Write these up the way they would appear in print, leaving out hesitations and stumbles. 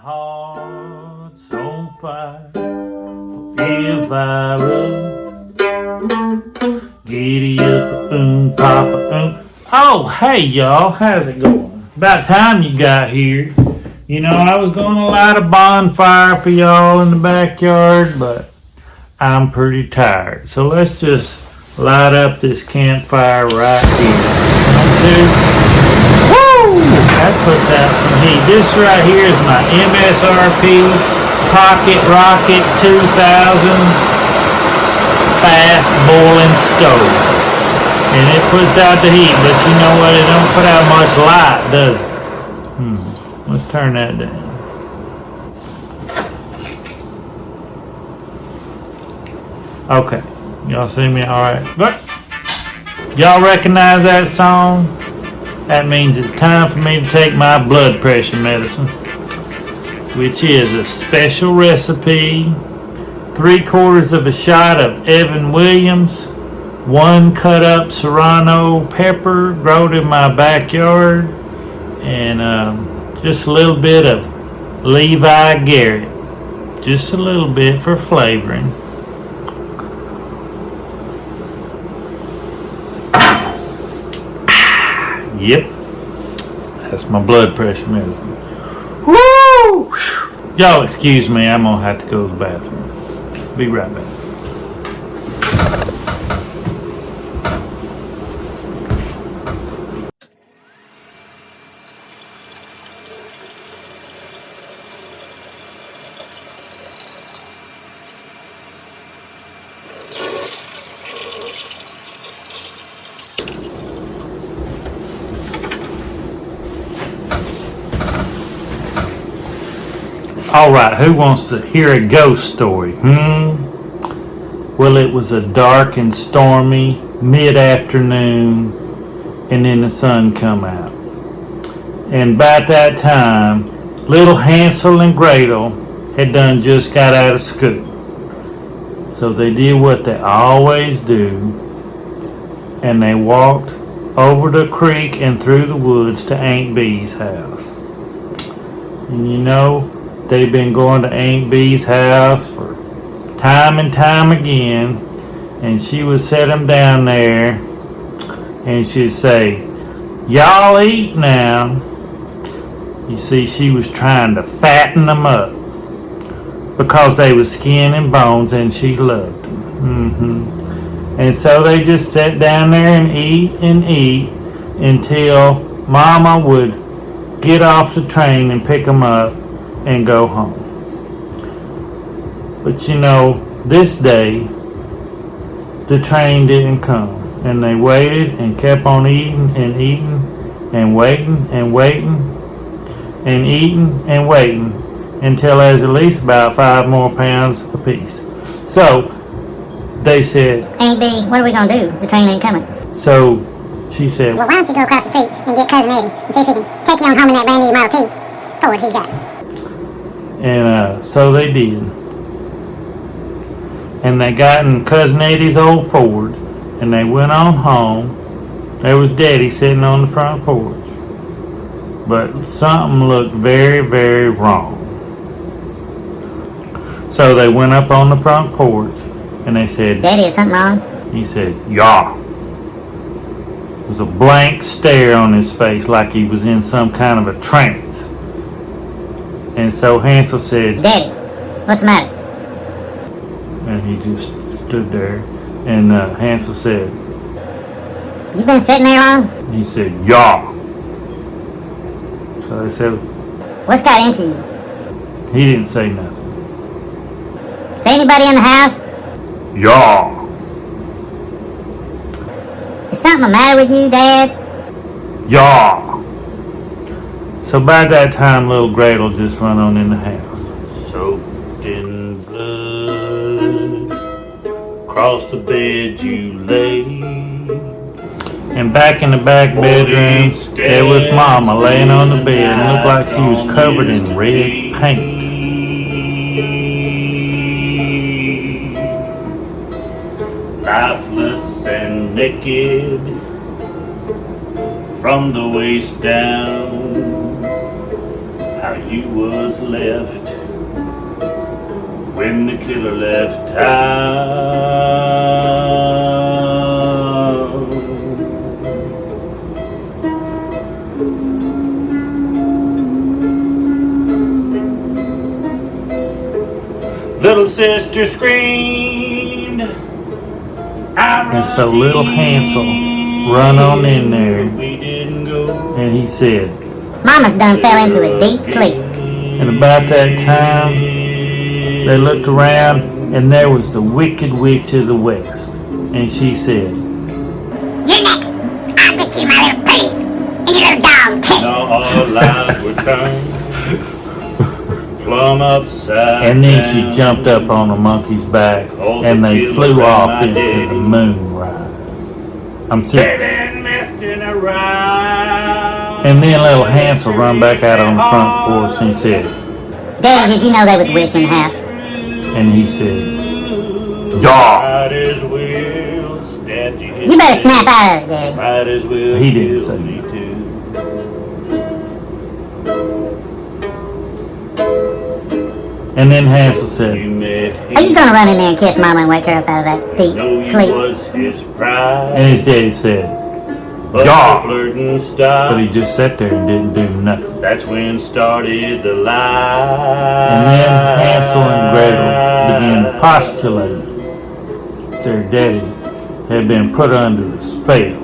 heart's on fire. If I run, giddy up, papa, Oh, hey y'all, how's it going? About time you got here. You know, I was gonna light a bonfire for y'all in the backyard, but I'm pretty tired. So let's just light up this campfire right here. Woo! That puts out some heat. This right here is my MSRP Pocket Rocket 2000 fast boiling stove. And it puts out the heat, but you know what? It don't put out much light, does it? Let's turn that down. Okay. Y'all see me alright? Y'all recognize that song? That means it's time for me to take my blood pressure medicine, which is a special recipe, 3/4 of a shot of Evan Williams, 1 cut up serrano pepper grown in my backyard, and just a little bit of Levi Garrett, just a little bit for flavoring. Yep, that's my blood pressure medicine. Woo! Y'all excuse me, I'm gonna have to go to the bathroom. Be right back. Alright, who wants to hear a ghost story? Well, it was a dark and stormy mid-afternoon, and then the sun come out. And about that time, little Hansel and Gretel had done just got out of school. So they did what they always do, and they walked over the creek and through the woods to Aunt Bee's house. And you know, they've been going to Aunt Bee's house for time and time again, and she would set them down there, and she'd say, "Y'all eat now." You see, she was trying to fatten them up because they were skin and bones, and she loved them. And so they just sat down there and eat until Mama would get off the train and pick them up and go home. But you know, this day the train didn't come, and they waited and kept on eating and waiting and waiting and eating and waiting until there's at least about 5 more pounds apiece. So they said, "Aunt Bee, what are we gonna do? The train ain't coming." So she said, "Well, why don't you go across the street and get Cousin Eddie and see if he can take you on home in that brand new Model T Ford he's got." And so they did. And they got in Cousin Eddie's old Ford, and they went on home. There was Daddy sitting on the front porch. But something looked very, very wrong. So they went up on the front porch, and they said, "Daddy, is something wrong?" He said, "Yeah." There was a blank stare on his face like he was in some kind of a trance. And so Hansel said, "Daddy, what's the matter?" And he just stood there. And Hansel said, "You been sitting there long?" He said, "Yeah." So they said, "What's got into you? He didn't say nothing. Is there anybody in the house?" "Yeah." "Is something the matter with you, Dad?" "Yeah." So by that time, little Gretel just run on in the house. Soaked in blood, across the bed you lay. And back in the back bedroom, there was Mama laying on the bed and looked like she was covered in red paint. Lifeless and naked from the waist down, how you was left when the killer left town. Little sister screamed. And so little Hansel run on in there, and he said, Mama's done fell into a deep sleep. and about that time, they looked around, and there was the Wicked Witch of the West. And she said, You're next. I'll get you, my little pretties. And your little dog, too. "No, all lives were turned plumb upside and then Oh, she jumped up on the monkey's back, and they flew off into the moonrise. I'm serious. And then little Hansel run back out on the front porch and he said, Daddy, did you know there was a witch in the house? and he said, "Yeah." You better snap out of it, Daddy. He didn't say that. And then Hansel said, Are you gonna run in there and kiss Mama and wake her up out of that deep sleep? and his daddy said, "Yeah." But he just sat there and didn't do nothing. That's when started the lie. And then Hansel and Gretel began to postulate that their daddy had been put under the spell.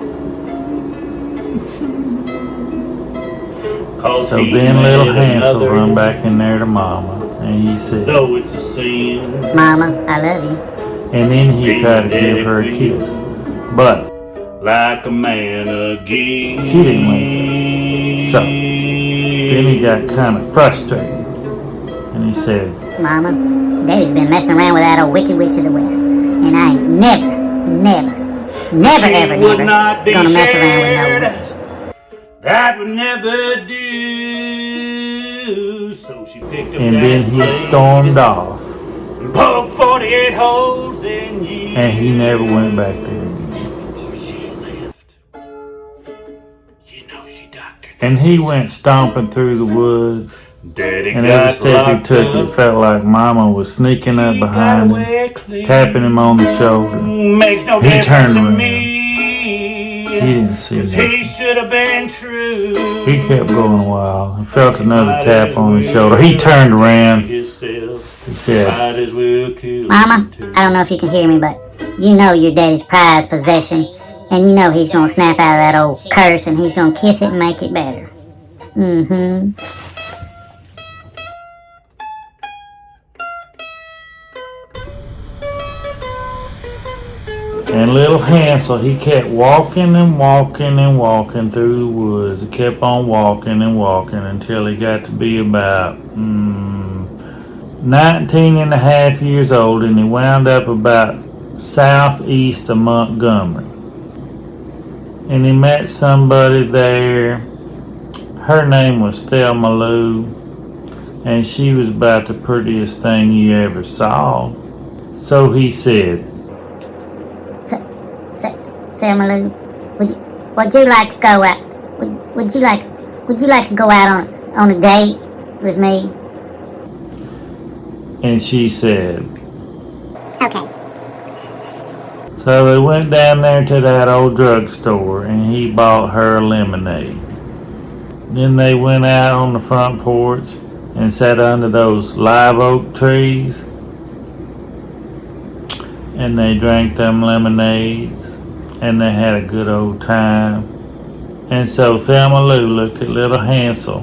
So then little Hansel run back in there to Mama, and he said, Though it's a sin. Mama, I love you. and then he tried to give her a kiss, but Like a man again. she didn't wake up. So then he got kind of frustrated, and he said, Mama, Daddy's been messing around with that old Wicked Witch of the West. And I ain't never would not be gonna mess around with no shared. witch. That would never do. So she picked up and that then he blade stormed off, and poked 48 holes in you. and he never went back there again. Before she left, you know she doctored. And he went stomping through the woods, Daddy and got every step he locked took, up. it felt like Mama was sneaking up She behind got him, away clean. tapping him on the shoulder. Makes no He difference turned to around. me. He didn't see 'Cause nothing. he should have been true. He kept going a while. He felt another tap on his shoulder. He turned around. He said, Might as well kill Mama, him too. I don't know if you can hear me, but you know your daddy's prized possession. And you know he's gonna snap out of that old curse and he's gonna kiss it and make it better. Mm-hmm. and little Hansel, he kept walking and walking and walking through the woods. He kept on walking and walking until he got to be about 19 and a half years old, and he wound up about southeast of Montgomery. And he met somebody there. Her name was Thelma Lou, and she was about the prettiest thing you ever saw. So he said, Thelma Lou, would you like to go out? Would you like to go out on a date with me? and she said. Okay. So they went down there to that old drugstore, and he bought her a lemonade. Then they went out on the front porch and sat under those live oak trees, and they drank them lemonades, and they had a good old time. And so Thelma Lou looked at little Hansel,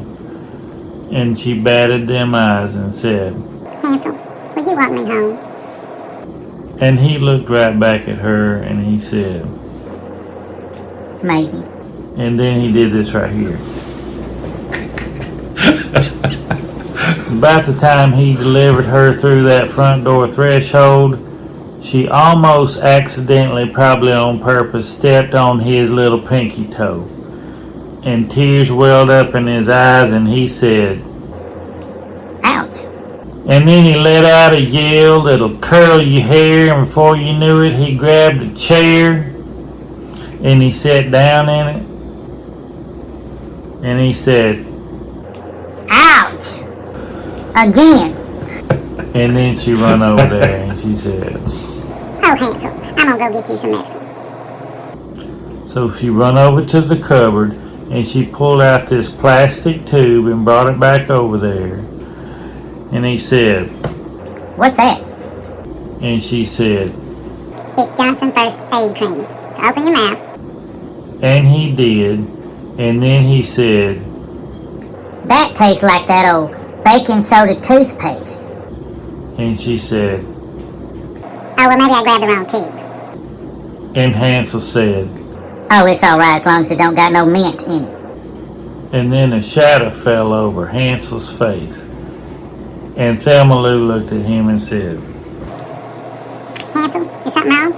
and she batted them eyes and said, Hansel, would you walk me home? and he looked right back at her, and he said, Maybe. and then he did this right here. About the time he delivered her through that front door threshold, she almost accidentally, probably on purpose, stepped on his little pinky toe. And tears welled up in his eyes, and he said, Ouch. and then he let out a yell that'll curl your hair, and before you knew it, he grabbed a chair, and he sat down in it, and he said, Ouch. Again. And then she run over there and she said, Oh, Hansel, I'm gonna go get you some medicine. so she run over to the cupboard and she pulled out this plastic tube and brought it back over there. And he said, What's that? and she said, It's Johnson First Aid Cream. So open your mouth. and he did. And then he said, That tastes like that old baking soda toothpaste. and she said, Oh, well, maybe I grabbed the wrong tube. and Hansel said, Oh, it's alright as long as it don't got no mint in it. and then a shadow fell over Hansel's face. And Thelma Lou looked at him and said, Hansel, is something wrong?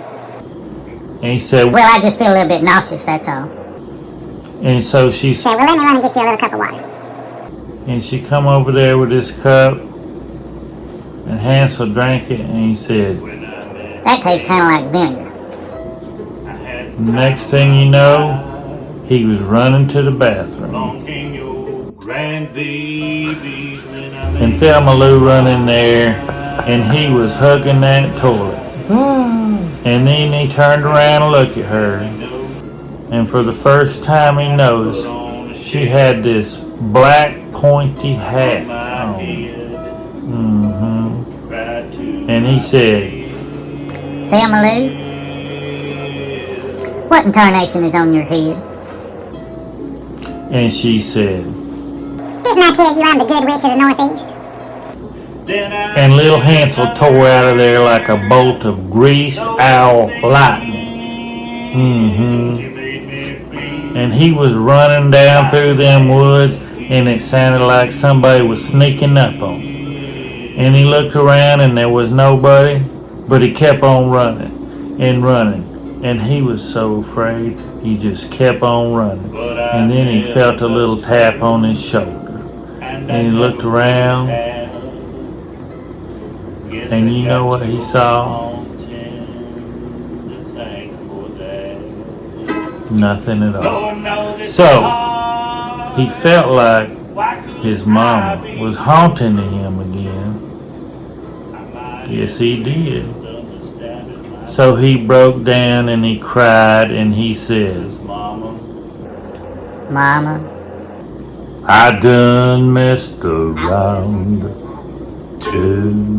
and he said, Well, I just feel a little bit nauseous, that's all. and so she Okay, well, let me run and get you a little cup of water. and she come over there with this cup, and Hansel drank it, and he said, That tastes kind of like vinegar. next thing you know, he was running to the bathroom. And Thelma Lou run in there, and he was hugging that toilet. And then he turned around and looked at her, and for the first time he noticed she had this black pointy hat on. And he said, Thelma Lou, what in tarnation is on your head? and she said, Didn't I tell you I'm the good witch of the Northeast? and little Hansel tore out of there like a bolt of greased owl lightning. And he was running down through them woods, and it sounded like somebody was sneaking up on him. And he looked around and there was nobody, but he kept on running and running. And he was so afraid, he just kept on running. And then he felt a little tap on his shoulder. And he looked around, and you know what he saw? Nothing at all. So, he felt like his mama was haunting him again. Yes, he did. So he broke down and he cried and he said, Mama, I done messed around too.